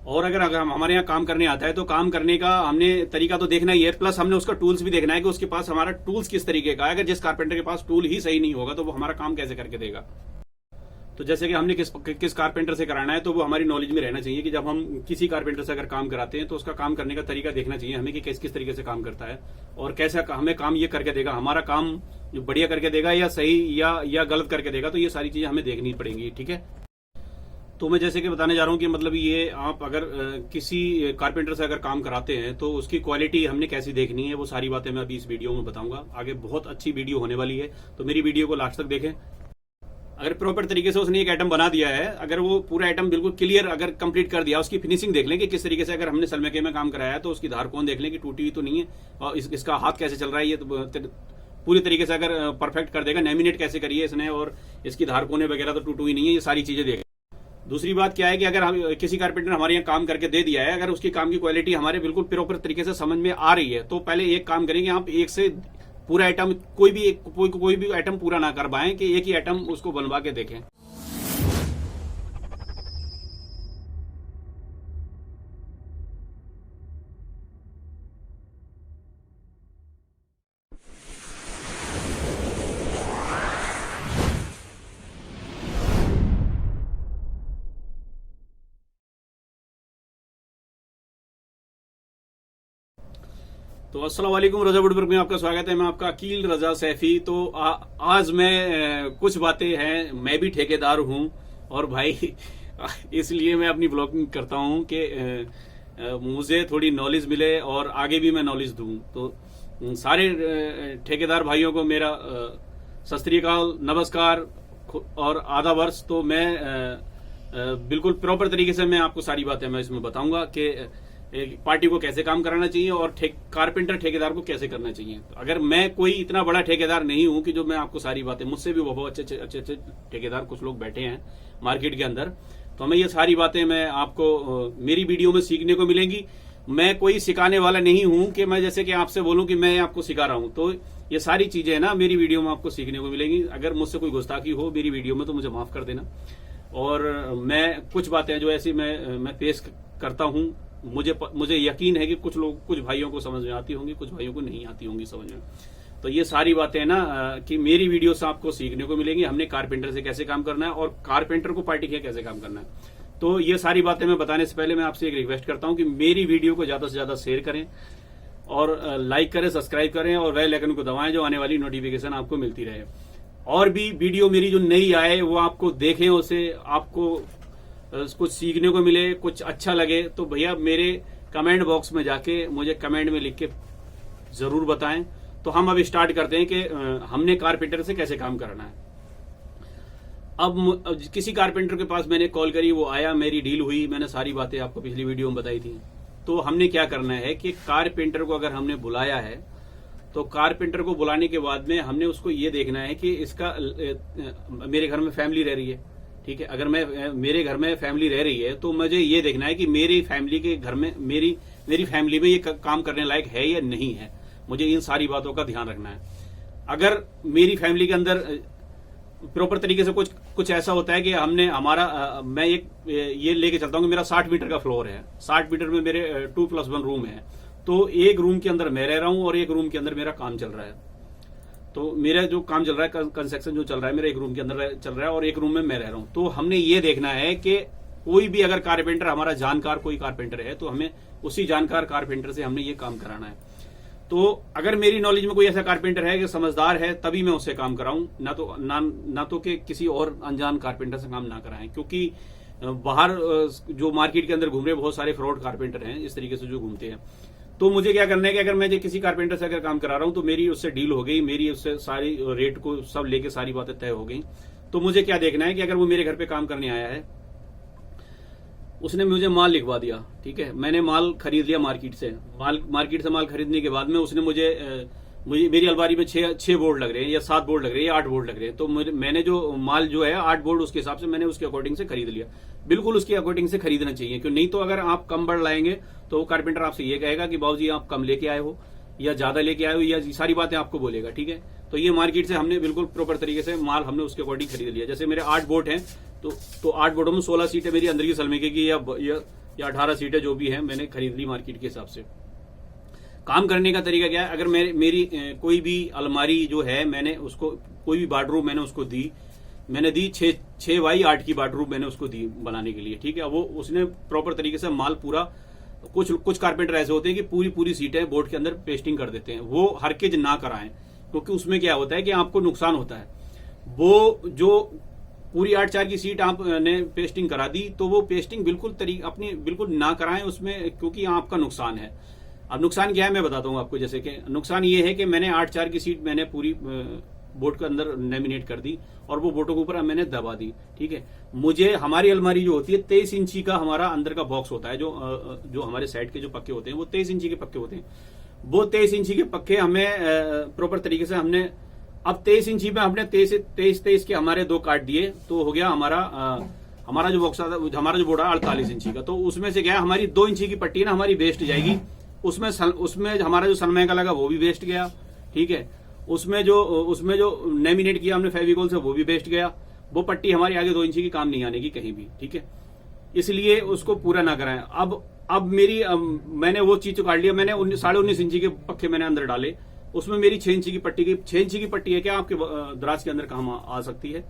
और अगर हमारे यहाँ काम करने आता है तो काम करने का हमने तरीका तो देखना ही है, प्लस हमने उसका टूल्स भी देखना है कि उसके पास हमारा टूल्स किस तरीके का है। अगर जिस कारपेंटर के पास टूल ही सही नहीं होगा तो वो हमारा काम कैसे करके देगा। तो जैसे कि हमने किस कारपेंटर से कराना है तो वो हमारी नॉलेज में रहना चाहिए कि जब हम किसी कारपेंटर से अगर काम कराते हैं तो उसका काम करने का तरीका देखना चाहिए हमें कि किस किस तरीके से काम करता है और कैसा हमें काम ये करके देगा, हमारा काम जो बढ़िया करके देगा या सही या गलत करके देगा। तो ये सारी चीजें हमें देखनी पड़ेंगी, ठीक है। तो मैं जैसे कि बताने जा रहा हूँ कि मतलब ये आप अगर किसी कारपेंटर से अगर काम कराते हैं तो उसकी क्वालिटी हमने कैसी देखनी है, वो सारी बातें मैं अभी इस वीडियो में बताऊंगा। आगे बहुत अच्छी वीडियो होने वाली है, तो मेरी वीडियो को लास्ट तक देखें। अगर प्रॉपर तरीके से उसने एक आइटम बना दिया है, अगर वो पूरा आइटम बिल्कुल क्लियर अगर कंप्लीट कर दिया, उसकी फिनिशिंग देख लें कि किस तरीके से अगर हमने सलमेके में काम कराया है तो उसकी धार कौन देख लें कि टूटी हुई तो नहीं है और इसका हाथ कैसे चल रहा है, ये तो पूरी तरीके से अगर परफेक्ट कर देगा, लेमिनेट कैसे करी है इसने और इसकी धार कोने वगैरह तो टूटी हुई नहीं है, ये सारी चीजें देखें। दूसरी बात क्या है कि अगर हम किसी कारपेंटर हमारे यहाँ काम करके दे दिया है, अगर उसकी काम की क्वालिटी हमारे बिल्कुल प्रॉपर तरीके से समझ में आ रही है तो पहले एक काम करेंगे, आप एक से पूरा आइटम कोई भी आइटम पूरा ना कर पाएं कि एक ही आइटम उसको बनवा के देखें। तो अस्सलाम वालेकुम, रजा वुडवर्क में आपका स्वागत है। मैं आपका अकील रजा सैफी। तो आज मैं कुछ बातें हैं, मैं भी ठेकेदार हूं और भाई इसलिए मैं अपनी ब्लॉगिंग करता हूं कि मुझे थोड़ी नॉलेज मिले और आगे भी मैं नॉलेज दूं। तो सारे ठेकेदार भाइयों को मेरा सत श्री अकाल, नमस्कार और आधा वर्ष। तो मैं बिल्कुल प्रॉपर तरीके से मैं आपको सारी बातें मैं इसमें बताऊंगा कि पार्टी को कैसे काम कराना चाहिए और कारपेंटर ठेकेदार को कैसे करना चाहिए। तो अगर मैं कोई इतना बड़ा ठेकेदार नहीं हूं कि जो मैं आपको सारी बातें, मुझसे भी बहुत अच्छे ठेकेदार कुछ लोग बैठे हैं मार्केट के अंदर, तो हमें ये सारी बातें मैं आपको मेरी वीडियो में सीखने को मिलेंगी। मैं कोई सिखाने वाला नहीं हूं कि मैं जैसे कि आपसे बोलूं कि मैं आपको सिखा रहा हूं। तो ये सारी चीजें ना मेरी वीडियो में आपको सीखने को मिलेंगी। अगर मुझसे कोई गुस्ताखी हो मेरी वीडियो में तो मुझे माफ कर देना। और मैं कुछ बातें जो ऐसी मैं पेश करता हूं, मुझे यकीन है कि कुछ भाइयों को समझ में आती होंगी, कुछ भाइयों को नहीं आती होंगी समझ में। तो ये सारी बातें ना कि मेरी वीडियो से आपको सीखने को मिलेंगी, हमने कारपेंटर से कैसे काम करना है और कारपेंटर को पार्टी के कैसे काम करना है। तो ये सारी बातें मैं बताने से पहले मैं आपसे एक रिक्वेस्ट करता हूं कि मेरी वीडियो को ज्यादा से ज्यादा शेयर करें और लाइक करें, सब्सक्राइब करें और बेल आइकन को दबाएं, जो आने वाली नोटिफिकेशन आपको मिलती रहे। और भी वीडियो मेरी जो नई आए वो आपको देखें, उसे आपको कुछ सीखने को मिले, कुछ अच्छा लगे तो भैया मेरे कमेंट बॉक्स में जाके मुझे कमेंट में लिख के जरूर बताएं। तो हम अब स्टार्ट करते हैं कि हमने कारपेंटर से कैसे काम करना है। अब किसी कारपेंटर के पास मैंने कॉल करी, वो आया, मेरी डील हुई, मैंने सारी बातें आपको पिछली वीडियो में बताई थी। तो हमने क्या करना है कि कारपेंटर को अगर हमने बुलाया है तो कारपेंटर को बुलाने के बाद में हमने उसको ये देखना है कि इसका मेरे घर में फैमिली रह रही है, ठीक है। अगर मेरे घर में फैमिली रह रही है तो मुझे ये देखना है कि मेरी फैमिली के घर में मेरी फैमिली में ये काम करने लायक है या नहीं है। मुझे इन सारी बातों का ध्यान रखना है। अगर मेरी फैमिली के अंदर प्रॉपर तरीके से कुछ ऐसा होता है कि मैं ये लेके चलता हूँ कि मेरा 60 मीटर का फ्लोर है, 60 मीटर में मेरे 2+1 रूम है। तो एक रूम के अंदर मैं रह रहा हूँ और एक रूम के अंदर मेरा काम चल रहा है। तो मेरा जो काम चल रहा है, कंस्ट्रक्शन जो चल रहा है, मेरा एक रूम के अंदर चल रहा है और एक रूम में मैं रह रहा हूं। तो हमने ये देखना है कि कोई भी अगर कारपेंटर हमारा जानकार कोई कारपेंटर है तो हमें उसी जानकार कारपेंटर से हमने ये काम कराना है। तो अगर मेरी नॉलेज में कोई ऐसा कारपेंटर है कि समझदार है तभी मैं उससे काम कराऊं, ना तो कि किसी और अनजान कारपेंटर से काम ना कराएं। क्योंकि बाहर जो मार्केट के अंदर घूम रहे बहुत सारे फ्रॉड कारपेंटर हैं इस तरीके से जो घूमते हैं। तो मुझे क्या करना है कि अगर मैं किसी कारपेंटर से अगर काम करा रहा हूं तो मेरी उससे डील हो गई, मेरी उससे सारी रेट को सब लेके सारी बातें तय हो गई। तो मुझे क्या देखना है कि अगर वो मेरे घर पे काम करने आया है, उसने मुझे माल लिखवा दिया, ठीक है, मैंने माल खरीद लिया मार्केट से माल खरीदने के बाद में उसने मुझे मेरी अलमारी में 6 बोर्ड लग रहे हैं या 7 बोर्ड लग रहे हैं या 8 बोर्ड लग रहे हैं। तो मैंने जो माल जो है 8 बोर्ड उसके हिसाब से मैंने उसके अकॉर्डिंग से खरीद लिया। बिल्कुल उसके अकॉर्डिंग से खरीदना चाहिए, क्यों नहीं तो अगर आप कम बढ़ लाएंगे तो वो कारपेंटर आपसे ये कहेगा कि बाबूजी आप कम लेके आए हो या ज्यादा लेके आए हो, या सारी बातें आपको बोलेगा, ठीक है। तो ये मार्केट से हमने बिल्कुल प्रॉपर तरीके से माल हमने उसके अकॉर्डिंग खरीद लिया। जैसे मेरे 8 बोर्ड हैं तो 8 बोर्डों में 16 सीटें मेरी अंदर की सलमेके की या या 18 सीटें जो भी हैं मैंने खरीद ली मार्केट के हिसाब से। काम करने का तरीका क्या है, अगर मेरी कोई भी अलमारी जो है, मैंने उसको कोई भी बाथरूम मैंने उसको दी, मैंने दी 6x8 की बाथरूम मैंने उसको दी बनाने के लिए, ठीक है। वो उसने प्रॉपर तरीके से माल पूरा, कुछ कारपेंटर ऐसे होते हैं कि पूरी पूरी सीटें बोर्ड के अंदर पेस्टिंग कर देते हैं, वो हरकेज ना कराएं, क्योंकि उसमें क्या होता है कि आपको नुकसान होता है। वो जो पूरी 8x4 की सीट आपने पेस्टिंग करा दी, तो वो पेस्टिंग अपनी बिल्कुल ना कराएं उसमें, क्योंकि आपका नुकसान है। अब नुकसान क्या है मैं बताता हूँ आपको। जैसे कि नुकसान ये है कि मैंने 8x4 की सीट मैंने पूरी बोर्ड के अंदर लेमिनेट कर दी और वो बोर्डों के ऊपर मैंने दबा दी, ठीक है। मुझे हमारी अलमारी जो होती है 23 इंची का हमारा अंदर का बॉक्स होता है, जो हमारे साइड के जो पक्के होते हैं वो 23 इंची के पक्के होते हैं। वो 23 इंची के पक्के हमें प्रॉपर तरीके से हमने, अब 23 इंची में हमने 23 के हमारे 2 काट दिए, तो हो गया हमारा जो बॉक्स था, हमारा जो बोर्ड है 48 इंची का। तो उसमें से क्या है, हमारी 2 इंची की पट्टी ना हमारी वेस्ट जाएगी, उसमें हमारा जो सनमाइका लगा वो भी वेस्ट गया, ठीक है। उसमें जो लेमिनेट किया हमने फेविकोल से वो भी वेस्ट गया। वो पट्टी हमारी आगे 2 इंची की काम नहीं आने की कहीं भी, ठीक है। इसलिए उसको पूरा ना कराएं। अब मैंने वो चीज काट लिया, मैंने 19.5 इंची के पक्के मैंने अंदर डाले, उसमें मेरी 6 इंची की पट्टी की 6 इंची की पट्टी है क्या आपके दराज के अंदर काम आ सकती है।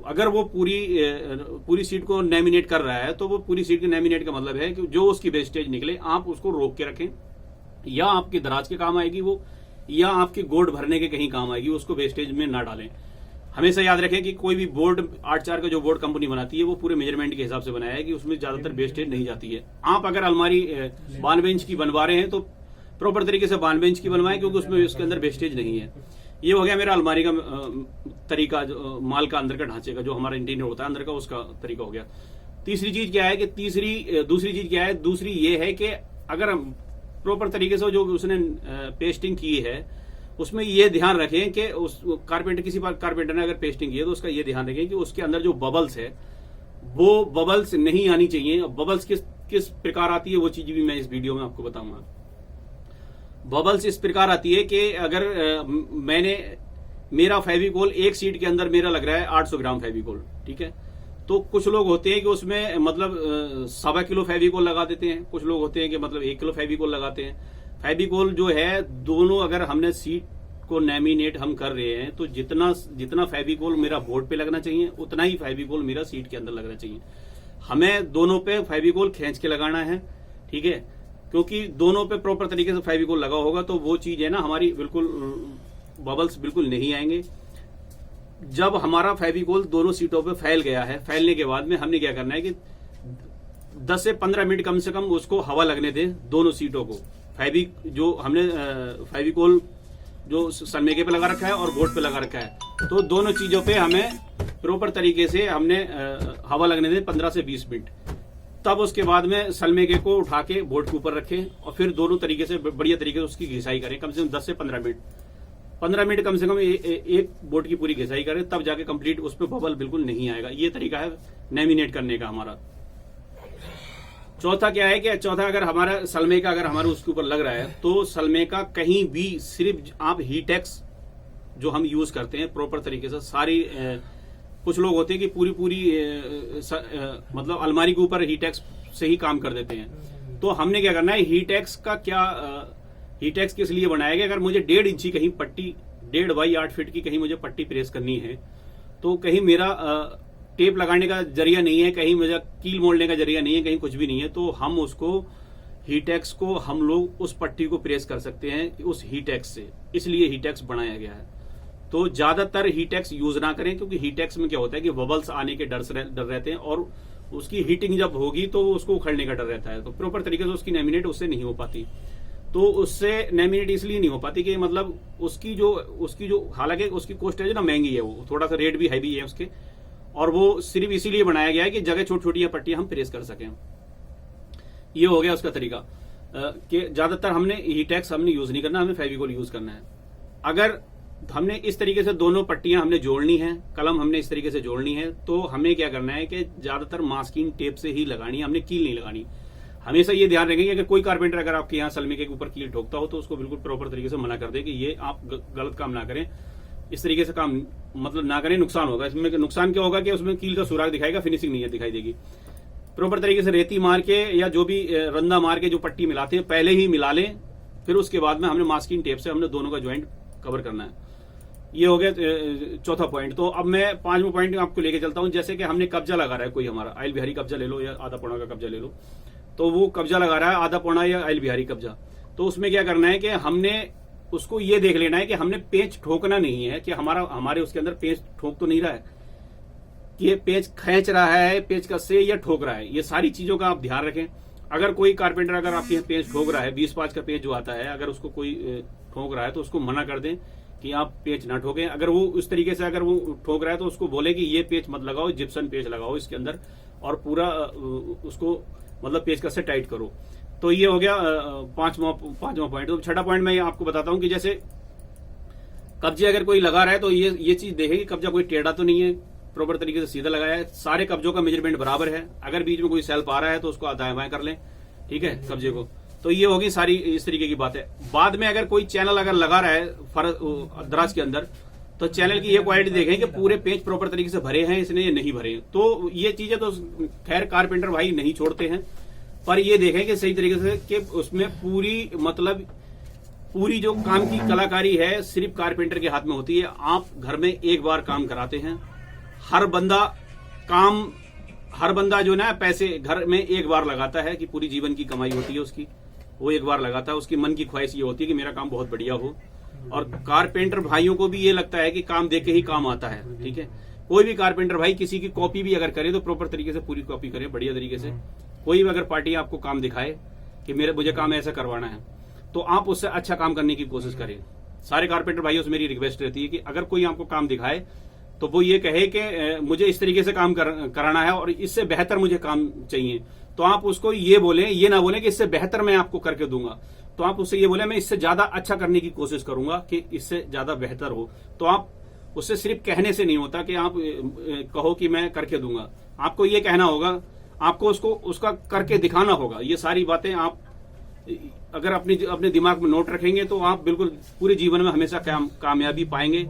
अगर वो पूरी सीट को लेमिनेट कर रहा है, तो वो पूरी सीट के लेमिनेट का मतलब है कि जो उसकी वेस्टेज निकले आप उसको रोक के रखें, या आपकी दराज के काम आएगी वो, या आपकी गोड भरने के कहीं काम आएगी, उसको वेस्टेज में ना डालें। हमेशा याद रखें कि कोई भी बोर्ड 8x4 का जो बोर्ड कंपनी बनाती है वो पूरे मेजरमेंट के हिसाब से बनाया है कि उसमें ज्यादातर वेस्टेज नहीं जाती है। आप अगर अलमारी 92 इंच की बनवा रहे हैं तो प्रॉपर तरीके से 92 इंच की बनवाएं, क्योंकि उसमें उसके अंदर वेस्टेज नहीं है। ये हो गया मेरा अलमारी का तरीका, माल का अंदर का ढांचे का जो हमारा इंटीरियर होता है अंदर का, उसका तरीका हो गया। तीसरी चीज क्या है कि दूसरी ये है कि अगर प्रॉपर तरीके से जो उसने पेस्टिंग की है उसमें ये ध्यान रखें कि उस किसी कारपेंटर ने अगर पेस्टिंग की है तो उसका ये ध्यान रखें कि उसके अंदर जो बबल्स है वो बबल्स नहीं आनी चाहिए। बबल्स किस प्रकार आती है वो चीज भी मैं इस वीडियो में आपको बताऊंगा। बबल्स इस प्रकार आती है कि अगर मेरा फेविकोल एक सीट के अंदर मेरा लग रहा है 800 ग्राम फेविकोल, ठीक है। तो कुछ लोग होते हैं कि उसमें मतलब 1.25 किलो फेविकोल लगा देते हैं, कुछ लोग होते हैं कि मतलब 1 किलो फेविकोल लगाते हैं। फेविकोल जो है दोनों, अगर हमने सीट को लेमिनेट हम कर रहे हैं तो जितना फेविकोल मेरा बोर्ड पे लगना चाहिए उतना ही फेविकोल मेरा सीट के अंदर लगना चाहिए। हमें दोनों पे फेविकोल खींच के लगाना है, ठीक है, क्योंकि दोनों पे प्रॉपर तरीके से फेविकोल लगा होगा तो वो चीज है ना हमारी बिल्कुल बबल्स बिल्कुल नहीं आएंगे। जब हमारा फेविकोल दोनों सीटों पे फैल गया है, फैलने के बाद में हमने क्या करना है कि 10 से 15 मिनट कम से कम उसको हवा लगने दें दोनों सीटों को। जो हमने फेविकोल जो सनमाइके पे लगा रखा है और बोर्ड पे लगा रखा है, तो दोनों चीजों पे हमें प्रॉपर तरीके से हमने हवा लगने दें 15 से 20 मिनट। तब उसके बाद में सनमाइके को उठा के बोर्ड के ऊपर रखें और फिर दोनों तरीके से बढ़िया तरीके से उसकी घिसाई करें, कम से कम 10 से 15 मिनट। 15 मिनट कम से कम एक बोर्ड की पूरी घिसाई करें, तब जाके कंप्लीट उस पर बबल बिल्कुल नहीं आएगा। ये तरीका है लेमिनेट करने का हमारा। चौथा क्या है कि अगर हमारा सनमाइका अगर हमारे उसके ऊपर लग रहा है तो सनमाइका कहीं भी सिर्फ आप हीटेक्स जो हम यूज करते हैं प्रॉपर तरीके से सारी कुछ लोग होते हैं कि पूरी मतलब अलमारी के ऊपर हीटेक्स से ही काम कर देते हैं। तो हमने क्या करना है, हीटेक्स किस लिए बनाया गया, अगर मुझे 1.5 इंची कहीं पट्टी 1.5x8 फीट की कहीं मुझे पट्टी प्रेस करनी है तो कहीं मेरा टेप लगाने का जरिया नहीं है, कहीं मेरा कील मोड़ने का जरिया नहीं है, कहीं कुछ भी नहीं है, तो हम उसको हीटेक्स को हम लोग उस पट्टी को प्रेस कर सकते हैं उस हीटेक्स से, इसलिए हीटेक्स बनाया गया है। तो ज्यादातर हीटेक्स यूज ना करें, क्योंकि हीटेक्स में क्या होता है कि बबल्स आने के डर रहते हैं और उसकी हीटिंग जब होगी तो उसको उखड़ने का डर रहता है, तो प्रॉपर तरीके से उसकी लेमिनेट उससे नहीं हो पाती। तो उससे लेमिनेट इसलिए नहीं हो पाती कि मतलब उसकी जो हालांकि उसकी कॉस्ट है जो ना महंगी है, वो थोड़ा सा रेट भी हैवी है उसके, और वो सिर्फ इसीलिए बनाया गया है कि जगह छोटी छोटी पट्टियां हम प्रेस कर सकें। ये हो गया उसका तरीका कि ज्यादातर हमने हीटेक्स हमने यूज नहीं करना, हमें फेविकोल यूज करना है। अगर हमने इस तरीके से दोनों पट्टियां हमने जोड़नी है, कलम हमने इस तरीके से जोड़नी है, तो हमें क्या करना है कि ज्यादातर मास्किंग टेप से ही लगानी है, हमने कील नहीं लगानी। हमेशा ये ध्यान रखेंगे कि कोई कारपेंटर अगर आपके यहाँ सनमाइके के ऊपर कील ठोकता हो तो उसको बिल्कुल प्रॉपर तरीके से मना कर दे कि ये आप गलत काम ना करें, इस तरीके से काम मतलब ना करें, नुकसान होगा। इसमें नुकसान क्या होगा कि उसमें कील का सुराग दिखाएगा, फिनिशिंग नहीं है दिखाई देगी। प्रॉपर तरीके से रेती मार के या जो भी रंदा मार के जो पट्टी मिलाते हैं पहले ही मिला लें, फिर उसके बाद में हमने मास्किंग टेप से हमने दोनों का ज्वाइंट कवर करना है। ये हो गया चौथा पॉइंट। तो अब मैं पांचवा पॉइंट आपको लेके चलता हूं। जैसे कि हमने कब्जा लगा रहा है, कोई हमारा आयल बिहारी कब्जा ले लो या आधा पौना का कब्जा ले लो, तो वो कब्जा लगा रहा है आधा पौना या आयल बिहारी कब्जा, तो उसमें क्या करना है कि हमने उसको ये देख लेना है कि हमने पेंच ठोकना नहीं है कि हमारे उसके अंदर पेंच ठोक तो नहीं रहा है कि ये पेंच खींच रहा है पेचकस से या ठोक रहा है। ये सारी चीजों का आप ध्यान रखें। अगर कोई कारपेंटर अगर आपके यहाँ पेंच ठोक रहा है, 20-5 का पेंच जो आता है, अगर उसको कोई ठोक रहा है तो उसको मना कर दें कि आप पेंच ना ठोकें। अगर वो उस तरीके से अगर वो ठोक रहा है तो उसको बोले कि ये पेंच मत लगाओ, जिप्सन पेंच लगाओ इसके अंदर और पूरा उसको मतलब पेचकस से टाइट करो। तो ये हो गया पांचवा पॉइंट। तो छठा पॉइंट मैं आपको बताता हूं कि जैसे कब्जे अगर कोई लगा रहा है तो ये चीज देखे कि कब्जा कोई टेढ़ा तो नहीं है, प्रॉपर तरीके से सीधा लगाया है, सारे कब्जों का मेजरमेंट बराबर है। अगर बीच में कोई सेल्फ आ रहा है तो उसको दाएं बाएं कर लें, ठीक है, कब्जे को। तो ये होगी सारी इस तरीके की बात है। बाद में अगर कोई चैनल अगर लगा रहा है दराज के अंदर, तो चैनल की ये क्वालिटी देखें कि पूरे पेंच प्रॉपर तरीके से भरे हैं इसने या नहीं भरे हैं। तो ये चीजें तो खैर कारपेंटर भाई नहीं छोड़ते हैं, पर ये देखें कि सही तरीके से कि उसमें पूरी जो काम की कलाकारी है सिर्फ कारपेंटर के हाथ में होती है। आप घर में एक बार काम कराते हैं, हर बंदा जो ना पैसे घर में एक बार लगाता है कि पूरी जीवन की कमाई होती है उसकी, वो एक बार लगाता है। उसकी मन की ख्वाहिश ये होती है कि मेरा काम बहुत बढ़िया हो। और कारपेंटर भाइयों को भी ये लगता है कि काम देख के ही काम आता है, ठीक है। कोई भी कारपेंटर भाई किसी की कॉपी भी अगर करे तो प्रॉपर तरीके से पूरी कॉपी करे, बढ़िया तरीके से। कोई भी अगर पार्टी आपको काम दिखाए कि मुझे काम ऐसा करवाना है, तो आप उससे अच्छा काम करने की कोशिश करें। सारे कारपेंटर भाइयों से मेरी रिक्वेस्ट रहती है कि अगर कोई आपको काम दिखाए तो वो ये कहे कि मुझे इस तरीके से काम कराना है और इससे बेहतर मुझे काम चाहिए, तो आप उसको ये बोलें, ये ना बोलें कि इससे बेहतर मैं आपको करके दूंगा। तो आप उससे ये बोले मैं इससे ज्यादा अच्छा करने की कोशिश करूंगा कि इससे ज्यादा बेहतर हो। तो आप उससे सिर्फ कहने से नहीं होता कि आप कहो कि मैं करके दूंगा, आपको ये कहना होगा, आपको उसका करके दिखाना होगा। ये सारी बातें आप अगर अपने दिमाग में नोट रखेंगे तो आप बिल्कुल पूरे जीवन में हमेशा कामयाबी पाएंगे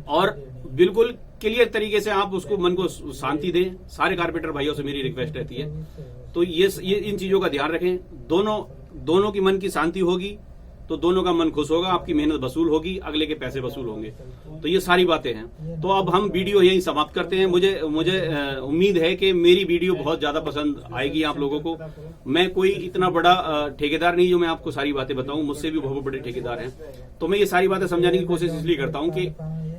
और बिल्कुल क्लियर तरीके से आप उसको मन को शांति दें। सारे कारपेंटर भाइयों से मेरी रिक्वेस्ट रहती है। तो ये इन चीजों का ध्यान रखें। दोनों की मन की शांति होगी तो दोनों का मन खुश होगा, आपकी मेहनत वसूल होगी, अगले के पैसे वसूल होंगे। तो ये सारी बातें हैं। तो अब हम वीडियो यहीं समाप्त करते हैं। मुझे उम्मीद है कि मेरी वीडियो बहुत ज्यादा पसंद आएगी आप लोगों को। मैं कोई इतना बड़ा ठेकेदार नहीं जो मैं आपको सारी बातें बताऊं, मुझसे भी बहुत बड़े ठेकेदार हैं। तो मैं ये सारी बातें समझाने की कोशिश इसलिए करता हूं कि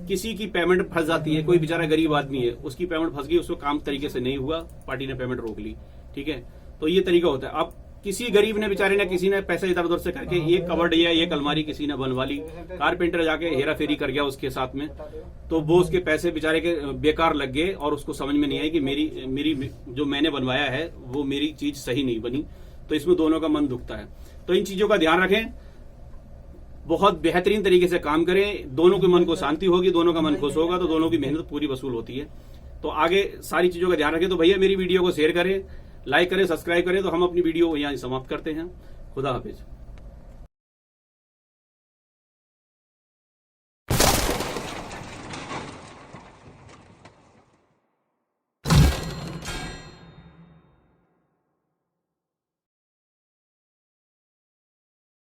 किसी की पेमेंट फंस जाती है, कोई बेचारा गरीब आदमी है, उसकी पेमेंट फंस गई, उसको काम तरीके से नहीं हुआ, पार्टी ने पेमेंट रोक ली, ठीक है। तो ये तरीका होता है। अब किसी गरीब ने बेचारे ने किसी ने पैसे इधर उधर से करके एक कबर्ड या एक अलमारी किसी ने बनवा ली, कारपेंटर जाके हेरा फेरी कर गया उसके साथ में, तो वो उसके पैसे बेचारे के बेकार लग गए और उसको समझ में नहीं आई कि मेरी जो मैंने बनवाया है वो मेरी चीज सही नहीं बनी। तो इसमें दोनों का मन दुखता है। तो इन चीजों का ध्यान रखें, बहुत बेहतरीन तरीके से काम करें, दोनों के मन को शांति होगी, दोनों का मन खुश होगा, तो दोनों की मेहनत पूरी वसूल होती है। तो आगे सारी चीजों का ध्यान रखें। तो भैया मेरी वीडियो को शेयर करें, लाइक करें, सब्सक्राइब करें। तो हम अपनी वीडियो यहाँ समाप्त करते हैं। खुदा हाफिज।